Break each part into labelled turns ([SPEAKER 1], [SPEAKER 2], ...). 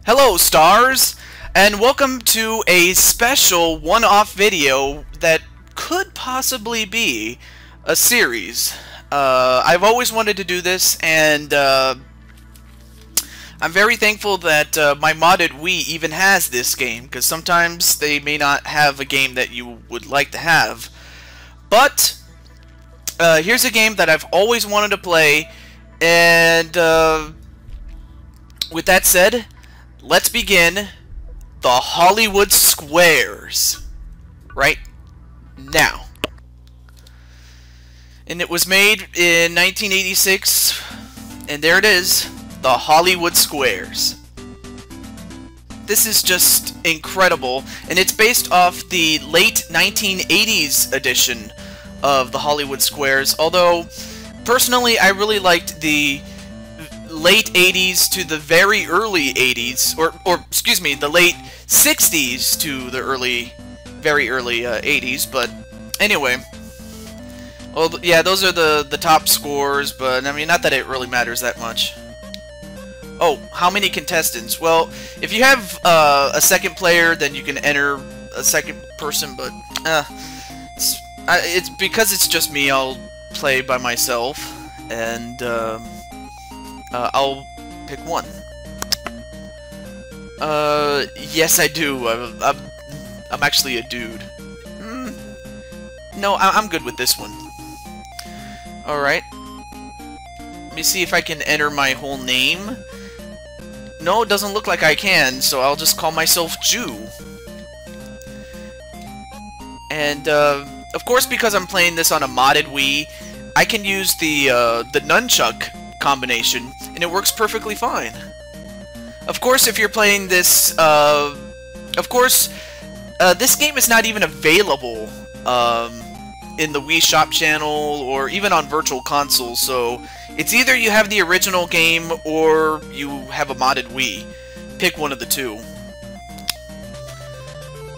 [SPEAKER 1] Hello stars, and welcome to a special one-off video that could possibly be a series. I've always wanted to do this, and I'm very thankful that my modded Wii even has this game, because sometimes they may not have a game that you would like to have. But here's a game that I've always wanted to play, and with that said, let's begin the Hollywood Squares right now. And it was made in 1986, and there it is, the Hollywood Squares. This is just incredible, and it's based off the late 1980s edition of the Hollywood Squares, although personally I really liked the late 80s to the very early 80s, or excuse me, the late 60s to the very early 80s, but anyway. Well, yeah, those are the top scores, but I mean, not that it really matters that much. Oh, how many contestants? Well, if you have a second player, then you can enter a second person, but it's because it's just me, I'll play by myself, and I'll pick one. Yes, I do. I'm actually a dude. No, I'm good with this one. Alright. Let me see if I can enter my whole name. No, it doesn't look like I can, so I'll just call myself Jew. And, of course, because I'm playing this on a modded Wii, I can use the nunchuck combination, and it works perfectly fine. Of course, if you're playing this, this game is not even available in the Wii Shop channel or even on Virtual Console, so it's either you have the original game or you have a modded Wii. Pick one of the two.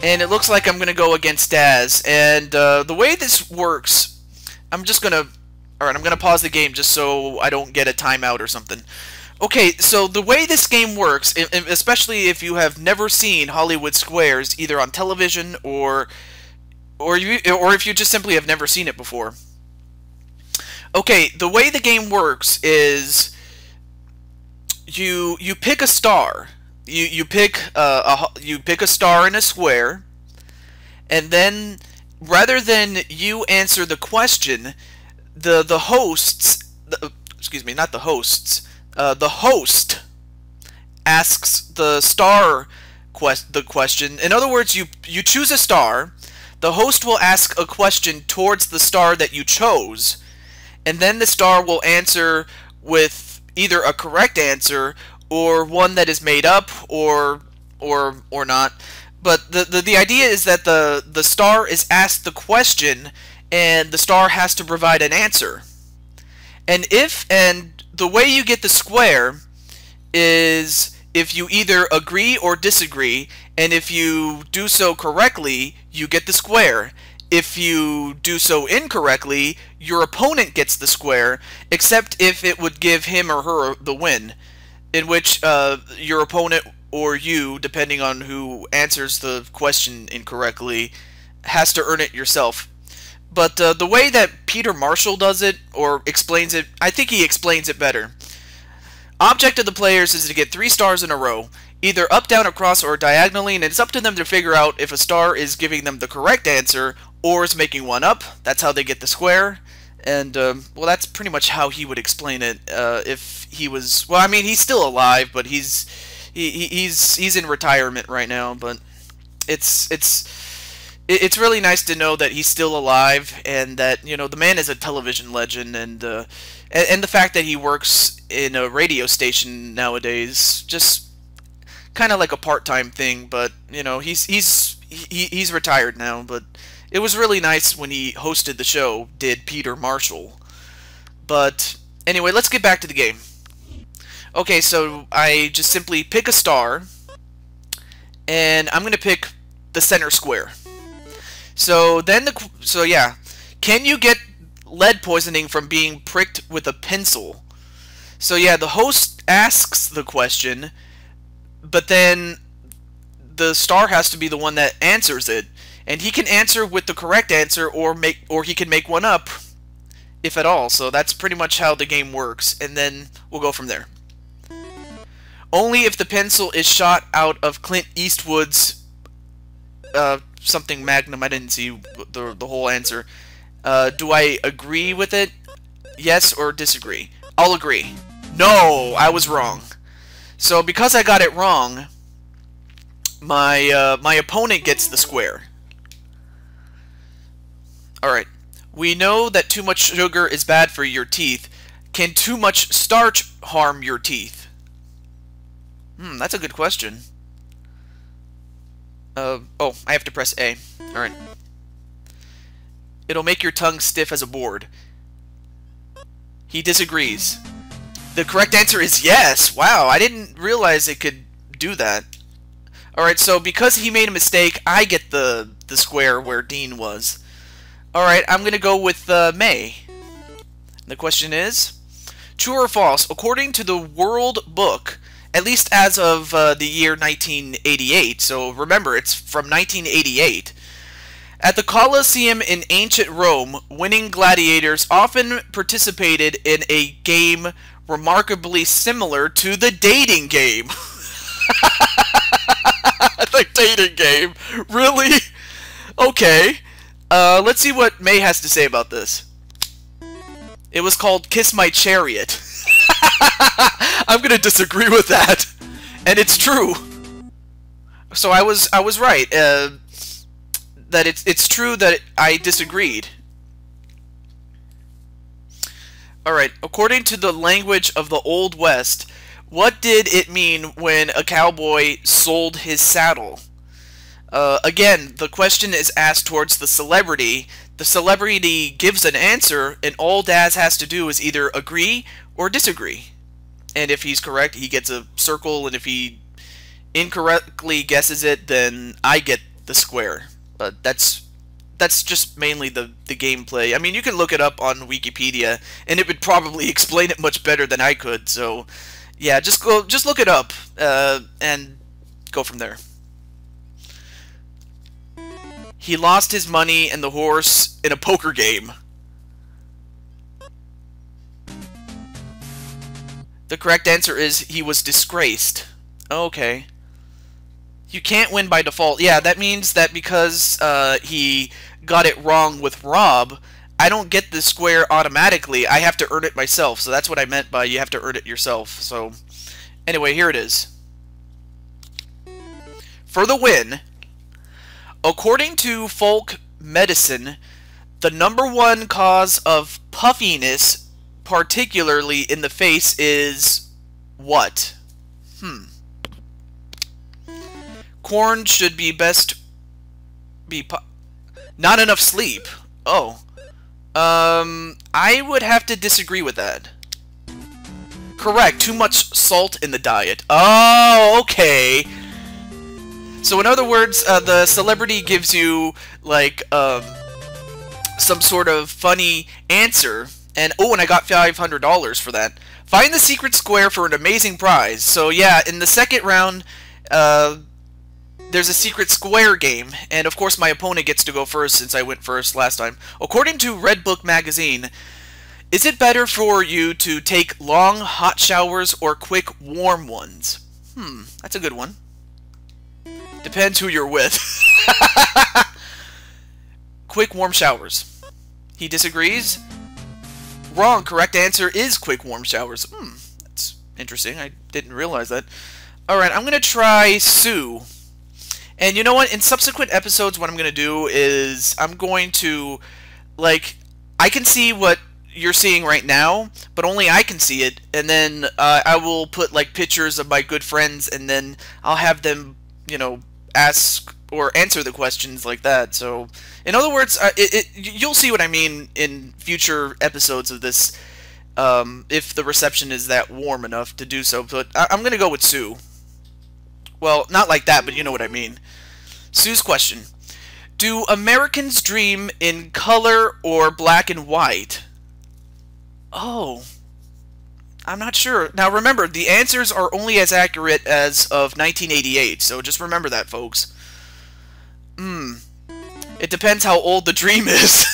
[SPEAKER 1] And it looks like I'm gonna go against Daz, and the way this works, I'm gonna pause the game just so I don't get a timeout or something. Okay, so the way this game works, especially if you have never seen Hollywood Squares, either on television or if you just simply have never seen it before. Okay, the way the game works is you pick a star. You pick a star in a square, and then rather than you answer the question, the host asks the star the question. In other words, you choose a star, the host will ask a question towards the star that you chose, and then the star will answer with either a correct answer or one that is made up or not. But the idea is that the star is asked the question, and the star has to provide an answer. And the way you get the square is if you either agree or disagree, and if you do so correctly, you get the square. If you do so incorrectly, your opponent gets the square, except if it would give him or her the win, in which your opponent or you, depending on who answers the question incorrectly, has to earn it yourself. But the way that Peter Marshall does it, or explains it, I think he explains it better. Object of the players is to get 3 stars in a row, either up, down, across, or diagonally, and it's up to them to figure out if a star is giving them the correct answer, or is making one up. That's how they get the square. And, well, that's pretty much how he would explain it, if he was... Well, I mean, he's still alive, but he's in retirement right now, but it's really nice to know that he's still alive, and that, you know, the man is a television legend, and the fact that he works in a radio station nowadays, just kind of like a part-time thing, but, you know, he's retired now, but it was really nice when he hosted the show, did Peter Marshall. But anyway, let's get back to the game. Okay, so I just simply pick a star, and I'm gonna pick the center square. So yeah, can you get lead poisoning from being pricked with a pencil? So yeah, the host asks the question, but then the star has to be the one that answers it, and he can answer with the correct answer, or he can make one up, if at all. So that's pretty much how the game works, and then we'll go from there. Only if the pencil is shot out of Clint Eastwood's something magnum. I didn't see the whole answer. Do I agree with it? Yes or disagree? I'll agree. No, I was wrong. So because I got it wrong, my opponent gets the square. Alright. We know that too much sugar is bad for your teeth. Can too much starch harm your teeth? That's a good question. Oh, I have to press A. Alright. It'll make your tongue stiff as a board. He disagrees. The correct answer is yes! Wow, I didn't realize it could do that. Alright, so because he made a mistake, I get the square where Dean was. Alright, I'm gonna go with May. The question is, true or false, according to the World Book, at least as of the year 1988, so remember, it's from 1988, at the Colosseum in ancient Rome, winning gladiators often participated in a game remarkably similar to the dating game. The dating game? Really? Okay. Let's see what May has to say about this. It was called Kiss My Chariot. I'm gonna disagree with that. And it's true. So I was right. That it's true that I disagreed. Alright, according to the language of the Old West, what did it mean when a cowboy sold his saddle? Again, the question is asked towards the celebrity. The celebrity gives an answer, and all Daz has to do is either agree or disagree. And if he's correct, he gets a circle, and if he incorrectly guesses it, then I get the square. But that's just mainly the gameplay. I mean, you can look it up on Wikipedia, and it would probably explain it much better than I could. So, yeah, just look it up and go from there. He lost his money and the horse in a poker game. The correct answer is he was disgraced. Okay. You can't win by default. Yeah, that means that because he got it wrong with Rob, I don't get the square automatically. I have to earn it myself. So that's what I meant by you have to earn it yourself. So anyway, here it is. For the win, according to folk medicine, the #1 cause of puffiness, particularly in the face, is what? Corn should be not enough sleep. Oh. I would have to disagree with that. Correct, too much salt in the diet. Oh, okay. So in other words, the celebrity gives you, like, some sort of funny answer, and I got $500 for that. Find the secret square for an amazing prize. So yeah, in the second round, there's a secret square game, and of course my opponent gets to go first since I went first last time. According to Red Book magazine, is it better for you to take long hot showers or quick warm ones? That's a good one. Depends who you're with. Quick warm showers. He disagrees? Wrong. Correct answer is quick warm showers. That's interesting. I didn't realize that. Alright, I'm going to try Sue. And you know what? In subsequent episodes, what I'm going to do is I'm going to, like, I can see what you're seeing right now, but only I can see it. And then I will put, like, pictures of my good friends, and then I'll have them, you know, ask or answer the questions like that. So, in other words, you'll see what I mean in future episodes of this, if the reception is that warm enough to do so. But I'm going to go with Sue. Well, not like that, but you know what I mean. Sue's question. Do Americans dream in color or black and white? Oh. I'm not sure. Now remember, the answers are only as accurate as of 1988, so just remember that, folks. It depends how old the dream is.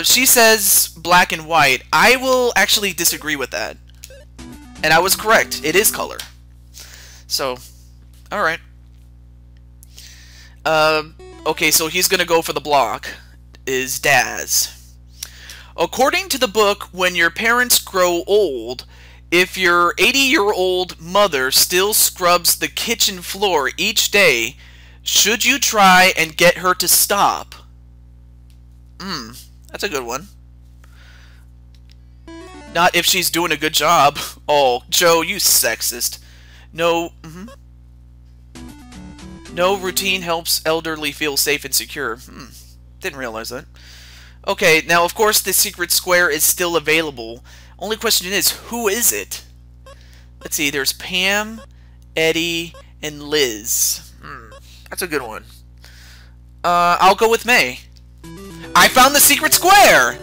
[SPEAKER 1] She says black and white. I will actually disagree with that. And I was correct. It is color. So, alright. Okay, so he's gonna go for the block. Is Daz. According to the book, when your parents grow old, if your 80-year-old mother still scrubs the kitchen floor each day, should you try and get her to stop? That's a good one. Not if she's doing a good job. Oh, Joe, you sexist. No, No routine helps elderly feel safe and secure. Didn't realize that. Okay, now of course the secret square is still available. Only question is, who is it? Let's see, there's Pam, Eddie, and Liz. That's a good one. I'll go with May. I found the secret square!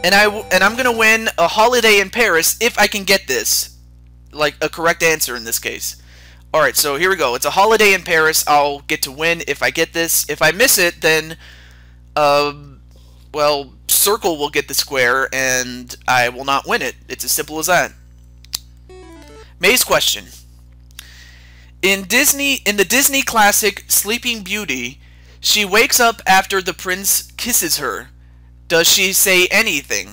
[SPEAKER 1] And I'm gonna win a holiday in Paris if I can get this. Like, a correct answer in this case. Alright, so here we go. It's a holiday in Paris. I'll get to win if I get this. If I miss it, then, well, Circle will get the square, and I will not win it. It's as simple as that. May's question. In the Disney classic Sleeping Beauty, she wakes up after the prince kisses her. Does she say anything?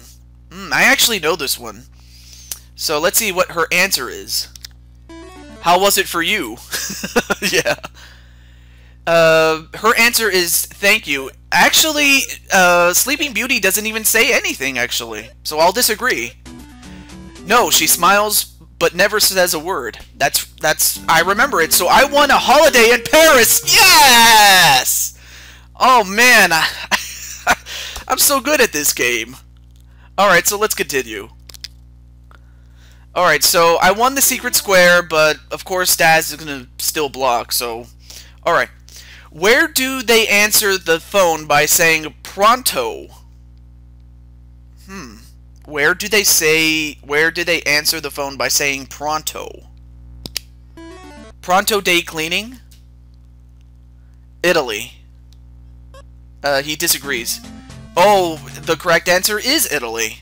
[SPEAKER 1] I actually know this one. So let's see what her answer is. How was it for you? Yeah. Her answer is thank you. Actually, Sleeping Beauty doesn't even say anything, actually. So I'll disagree. No, she smiles, but never says a word. I remember it, so I won a holiday in Paris! Yes! Oh, man. I'm so good at this game. Alright, so let's continue. Alright, so I won the secret square, but of course Daz is gonna still block, so... Alright. Where do they answer the phone by saying pronto? Where do they answer the phone by saying pronto? Pronto day cleaning? Italy. He disagrees. Oh, the correct answer is Italy.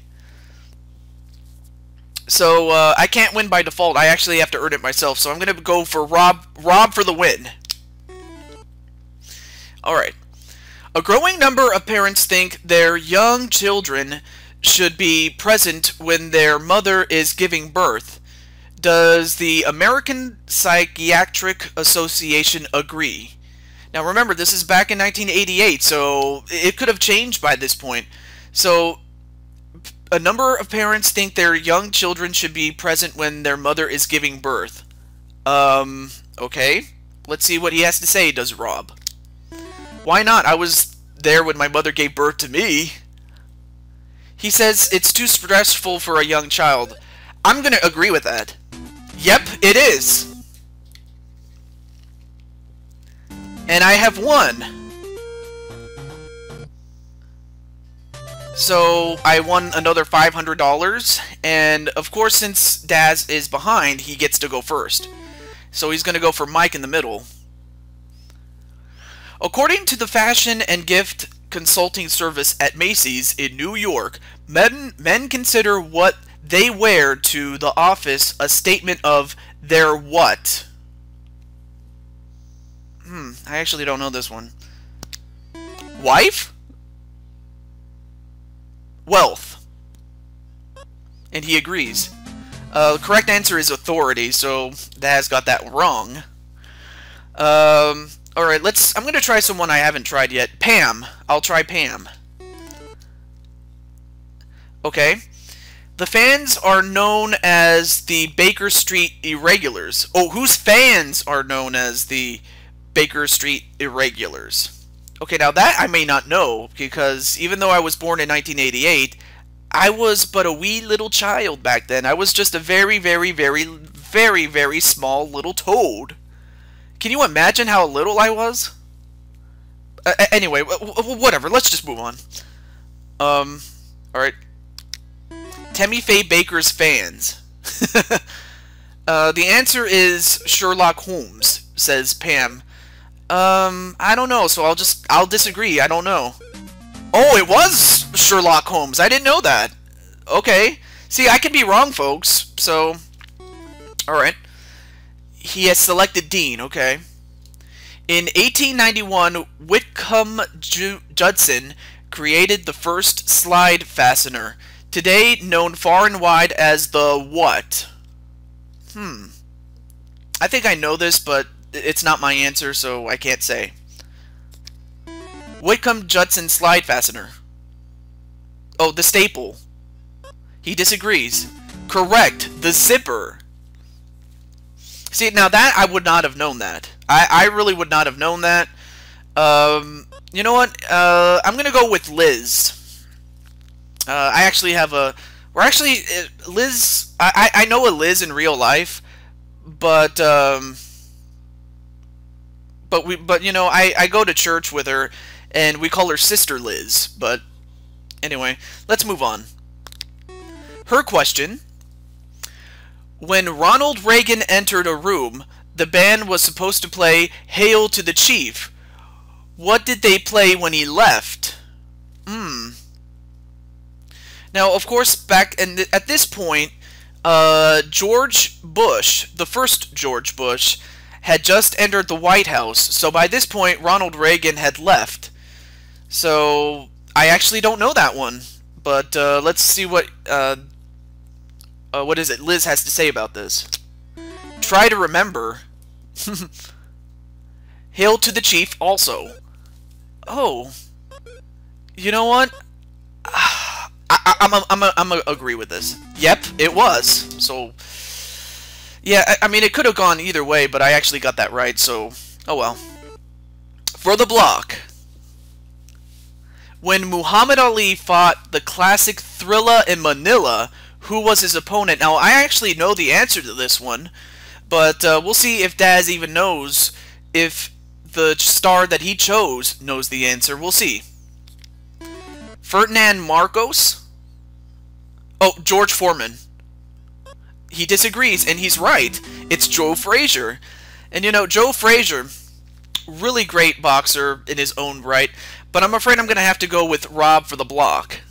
[SPEAKER 1] So, I can't win by default. I actually have to earn it myself, so I'm gonna go for Rob for the win. Alright. A growing number of parents think their young children should be present when their mother is giving birth. Does the American Psychiatric Association agree? Now remember, this is back in 1988, so it could have changed by this point. So, a number of parents think their young children should be present when their mother is giving birth. Okay. Let's see what he has to say, does Rob. Why not? I was there when my mother gave birth to me. He says it's too stressful for a young child. I'm gonna agree with that. Yep, it is. And I have won. So, I won another $500, and of course since Daz is behind, he gets to go first. So he's gonna go for Mike in the middle. According to the fashion and gift consulting service at Macy's in New York, men consider what they wear to the office a statement of their what? I actually don't know this one. Wife? Wealth. And he agrees. The correct answer is authority, so Daz got that wrong. Alright, I'm gonna try someone I haven't tried yet. Pam. I'll try Pam. Okay. The fans are known as the Baker Street Irregulars. Oh, whose fans are known as the Baker Street Irregulars? Okay, now that I may not know, because even though I was born in 1988, I was but a wee little child back then. I was just a very, very, very, very, very small little toad. Can you imagine how little I was? Anyway, whatever. Let's just move on. Alright. Tammy Faye Baker's fans? The answer is Sherlock Holmes, says Pam. I don't know, so I'll disagree. I don't know. Oh, it was Sherlock Holmes. I didn't know that. Okay. See, I can be wrong, folks. So, alright. He has selected Dean, okay. In 1891, Whitcomb Judson created the first slide fastener, today known far and wide as the what? I think I know this, but it's not my answer, so I can't say. Whitcomb Judson slide fastener. Oh, the staple. He disagrees. Correct, the zipper. See, now that I would not have known that. I really would not have known that. You know what? I'm going to go with Liz. I actually have a... We're actually... Liz... I know a Liz in real life, but you know, I go to church with her, and we call her Sister Liz. But anyway, let's move on. Her question: when Ronald Reagan entered a room, the band was supposed to play "Hail to the Chief." What did they play when he left? Now, of course, at this point, George Bush, the first George Bush, had just entered the White House. So by this point, Ronald Reagan had left. So I actually don't know that one. But let's see what is it Liz has to say about this. Try to remember. Hail to the Chief also. Oh. You know what? I'm gonna agree with this. Yep, it was. So, yeah, I mean, it could have gone either way, but I actually got that right, so, oh well. For the block. When Muhammad Ali fought the classic Thrilla in Manila, who was his opponent? Now, I actually know the answer to this one, but we'll see if Daz even knows, if the star that he chose knows the answer. We'll see. Ferdinand Marcos? Oh, George Foreman. He disagrees, and he's right. It's Joe Frazier. And you know, Joe Frazier, really great boxer in his own right, but I'm afraid I'm going to have to go with Rob for the block.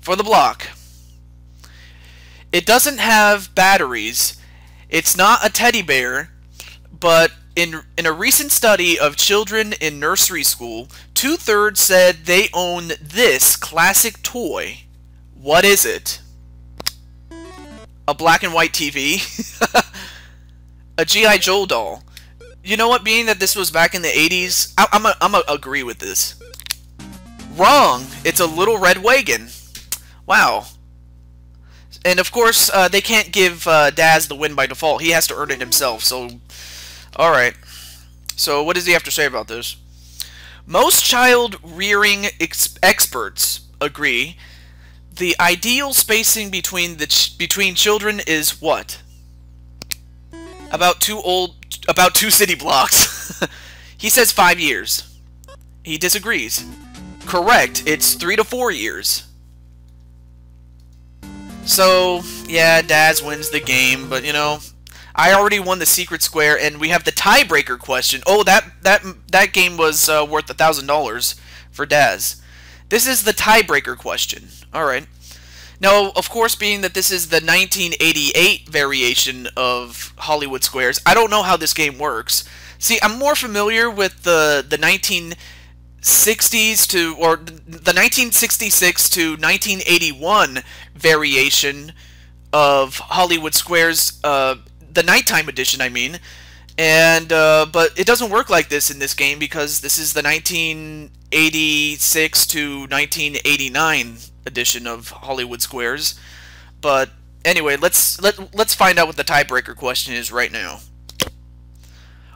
[SPEAKER 1] For the block. It doesn't have batteries. It's not a teddy bear, but in a recent study of children in nursery school, 2/3 said they own this classic toy. What is it? A black and white TV? A G.I. Joe doll. You know what, being that this was back in the 80s, I'm gonna agree with this. Wrong! It's a little red wagon. Wow. And of course, they can't give Daz the win by default. He has to earn it himself, so... Alright. So, what does he have to say about this? Most child-rearing experts agree the ideal spacing between children is what? About 2 city blocks. He says 5 years. He disagrees. Correct, it's 3 to 4 years. So, yeah, Daz wins the game, but you know, I already won the secret square, and we have the tiebreaker question. Oh, that game was worth $1,000 for Daz. This is the tiebreaker question. Alright. Now, of course, being that this is the 1988 variation of Hollywood Squares, I don't know how this game works. See, I'm more familiar with the 1960s to, or the 1966 to 1981 variation of Hollywood Squares, the nighttime edition, I mean. And, but it doesn't work like this in this game because this is the 1986 to 1989 edition of Hollywood Squares. But anyway, let's find out what the tiebreaker question is right now.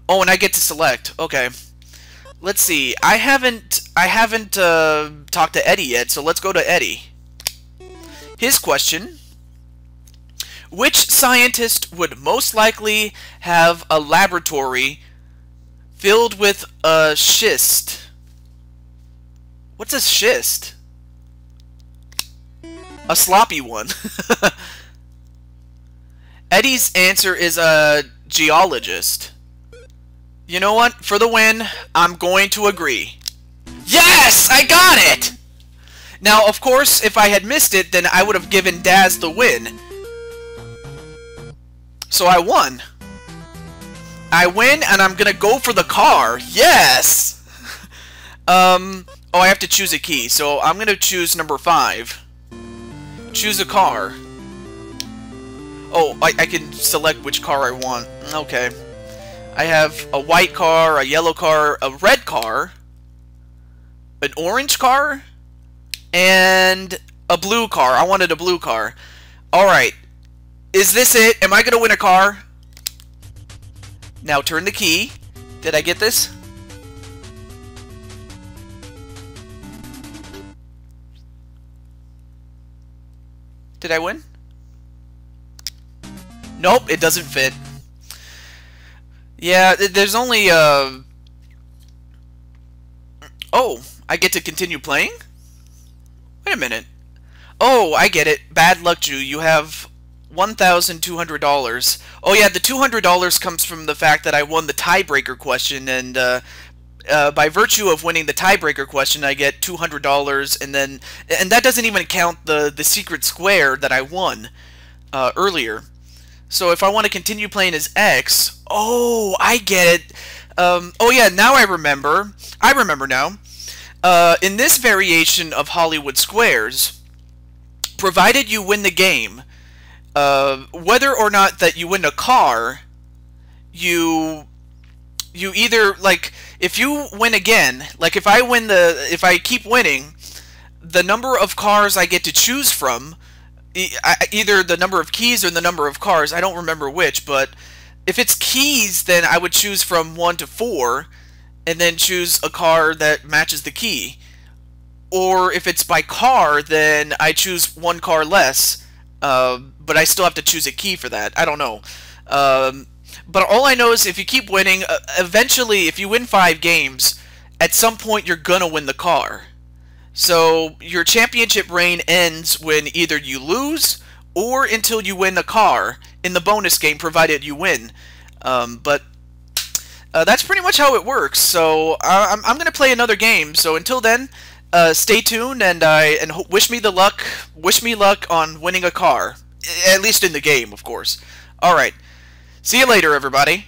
[SPEAKER 1] Oh, and I get to select. Okay. Let's see. I haven't talked to Eddie yet, so let's go to Eddie. His question: which scientist would most likely have a laboratory filled with a schist? What's a schist? A sloppy one. Eddie's answer is a geologist. You know what? For the win, I'm going to agree. Yes! I got it! Now, of course, if I had missed it, then I would have given Daz the win. So I won. I win, and I'm gonna go for the car. Yes! Oh, I have to choose a key, so I'm gonna choose number 5. Choose a car. Oh, I can select which car I want. Okay. I have a white car, a yellow car, a red car, an orange car, and a blue car. I wanted a blue car. Alright. Is this it? Am I gonna win a car? Now turn the key. Did I get this? Did I win? Nope, it doesn't fit. Yeah, there's only, Oh, I get to continue playing? Wait a minute. Oh, I get it. Bad luck, Jew. You have $1,200. Oh yeah, the $200 comes from the fact that I won the tiebreaker question, and by virtue of winning the tiebreaker question, I get $200, and that doesn't even count the secret square that I won earlier. So if I want to continue playing as X, oh, I get it. Oh yeah, now I remember. I remember now. In this variation of Hollywood Squares, provided you win the game, whether or not that you win a car, you either, like, if you win again, like if I keep winning, the number of cars I get to choose from, either the number of keys or the number of cars, I don't remember which, but if it's keys, then I would choose from 1 to 4, and then choose a car that matches the key. Or if it's by car, then I choose 1 car less, but I still have to choose a key for that. I don't know. But all I know is if you keep winning, eventually, if you win 5 games, at some point you're gonna win the car. So your championship reign ends when either you lose or until you win a car in the bonus game, provided you win. But that's pretty much how it works. So I'm gonna play another game. So until then, stay tuned and wish me the luck. Wish me luck on winning a car, at least in the game, of course. All right. See you later, everybody.